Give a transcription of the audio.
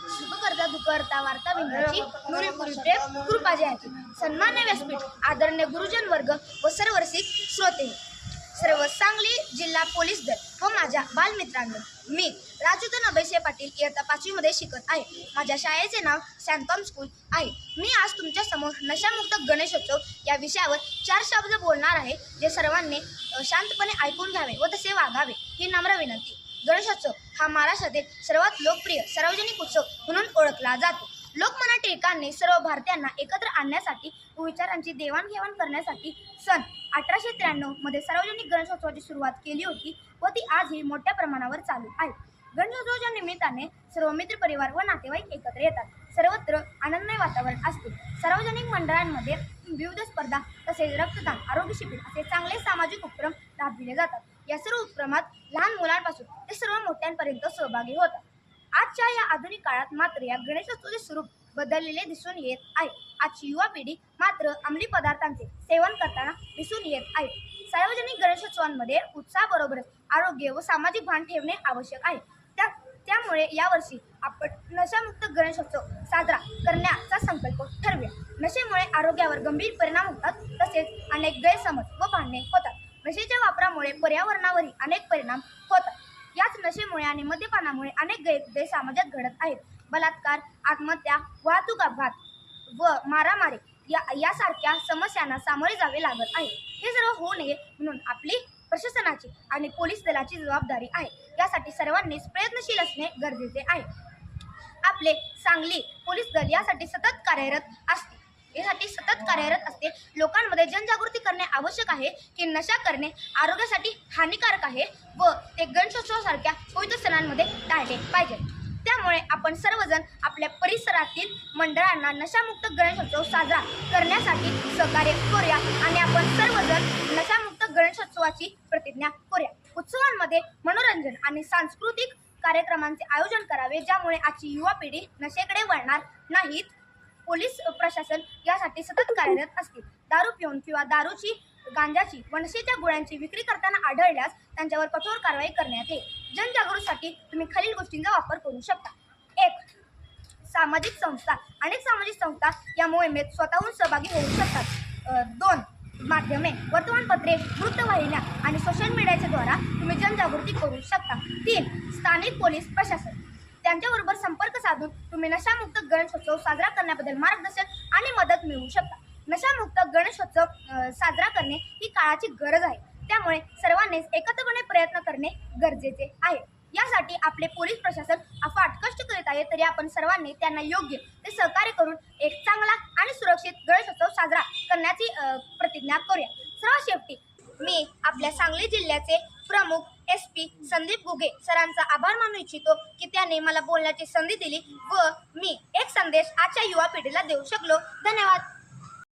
सुख करता दुःख करता वार्ता विंदाची नुरीपुरी प्रेम कृपा जयाची। सन्मान्य व्यासपीठ, आदरणीय गुरुजन वर्ग व सर्व रसिक श्रोते, सर्व सांगली जिल्हा पोलीस दल व माझ्या बालमित्रांनो, मी राजूतन अभयसिंह पाटील इयत्ता 5वी मध्ये शिकत आहे। माझ्या शाळेचे नाव सॅनथॉम स्कूल आहे। मी आज तुमच्या समोर नशामुक्त गणेशोत्सव या विषयावर 4 शब्द बोलणार आहे, जे सर्वांनी शांतपणे ऐकून घ्यावे व तसे वागावे ही नम्र विनंती। गणेशोत्सव हा महाराष्ट्रातील सर्वात लोकप्रिय सार्वजनिक उत्सव म्हणून ओळखला जातो। लोकमान्य टिळकांनी सर्व भारतीयांना एकत्र आणण्यासाठी व विचारांची देवाणघेवाण करण्यासाठी सन 1893 मध्ये सार्वजनिक गणेशोत्सवाची सुरुवात केली होती व ती आजही मोठ्या प्रमाणावर चालू आहे। गणेशोत्सवाच्या निमित्ताने सर्व मित्रपरिवार व नातेवाईक एकत्र येतात। सर्वत्र आनंदमय वातावरण असते। सार्वजनिक मंडळांमध्ये विविध स्पर्धा तसेच रक्तदान, आरोग्य शिबिर असे चांगले सामाजिक उपक्रम राबविले जातात। या सर्व उपक्रमात लहान मुलांपासून ते सर्व मोठ्यांपर्यंत सहभागी होतात। आजच्या या आधुनिक काळात मात्र या गणेशोत्सवाचे स्वरूप बदललेले दिसून येत आहे। आजची युवा पिढी मात्र अंमली पदार्थांचे सेवन करताना दिसून येत आहे। सार्वजनिक गणेशोत्सवांमध्ये उत्साहाबरोबरच आरोग्य व सामाजिक भान ठेवणे आवश्यक आहे। त्यामुळे यावर्षी आपण नशामुक्त गणेशोत्सव साजरा करण्याचा संकल्प ठरवूया। नशेमुळे आरोग्यावर गंभीर परिणाम होतात, तसेच अनेक गैरसमज व भांडणे होतात। नशेच्या वापरामुळे पर्यावरणावरही अनेक परिणाम होतात। याच नशेमुळे आणि मद्यपानामुळे अनेक गैरसमज घडत आहेत। बलात्कार, आत्महत्या, वाहतूक अपघात व मारामारी यासारख्या समस्यांना सामोरे जावे लागत आहे। हे सर्व होऊ नये म्हणून आपली प्रशासनाची आणि पोलीस दलाची जबाबदारी आहे। यासाठी सर्वांनीच प्रयत्नशील असणे गरजेचे आहे। आपले सांगली पोलीस दल यासाठी सतत कार्यरत असते। लोकांमध्ये जनजागृती करणे आवश्यक आहे की नशा करणे आरोग्यासाठी हानिकारक आहे व ते गणेशोत्सवासारख्या पवित्र सणांमध्ये टाळले पाहिजे। त्यामुळे आपण सर्वजण आपल्या परिसरातील मंडळांना नशामुक्त गणेशोत्सव साजरा करण्यासाठी सहकार्य करूया आणि आपण सर्वजण नशामुक्त गणेशोत्सवाची प्रतिज्ञा करूया। उत्सवांमध्ये मनोरंजन आणि सांस्कृतिक कार्यक्रमांचे आयोजन करावे, ज्यामुळे आजची युवा पिढी नशेकडे वळणार नाहीत। पोलीस प्रशासन यासाठी सतत कार्यरत असते। दारू पिऊन किंवा दारूची, गांजाची व नशेच्या गोळ्यांची विक्री करताना आढळल्यास त्यांच्यावर कठोर कारवाई करण्यात येईल। जनजागृतीसाठी तुम्ही खालील गोष्टींचा वापर करू शकता। 1. सामाजिक संस्था, अनेक सामाजिक संस्था या मोहिमेत स्वतःहून सहभागी होऊ शकतात। 2. माध्यमे, वर्तमानपत्रे, वृत्तवाहिन्या आणि सोशल मीडियाच्या द्वारा तुम्ही जनजागृती करू शकता। 3. स्थानिक पोलीस प्रशासन, त्यांच्याबरोबर संपर्क साधून तुम्ही नशामुक्त गणेशोत्सव साजरा करण्याबद्दल मार्गदर्शन आणि मदत मिळवू शकता। नशामुक्त गणेशोत्सव साजरा करणे ही काळाची गरज आहे। त्यामुळे सर्वांनीच एकत्रपणे प्रयत्न करणे गरजेचे आहे। यासाठी आपले पोलीस प्रशासन अफाट कष्ट करीत आहे, तरी आपण सर्वांनी त्यांना योग्य ते सहकार्य करून एक चांगला आणि सुरक्षित गणेशोत्सव साजरा करण्याची प्रतिज्ञा करूया। सर्वात शेवटी मी आपल्या सांगली जिल्ह्याचे प्रमुख SP संदीप गुगे सरांचा आभार मानू इच्छितो की त्यांनी मला बोलण्याची संधी दिली व मी एक संदेश आजच्या युवा पिढीला देऊ शकलो। धन्यवाद।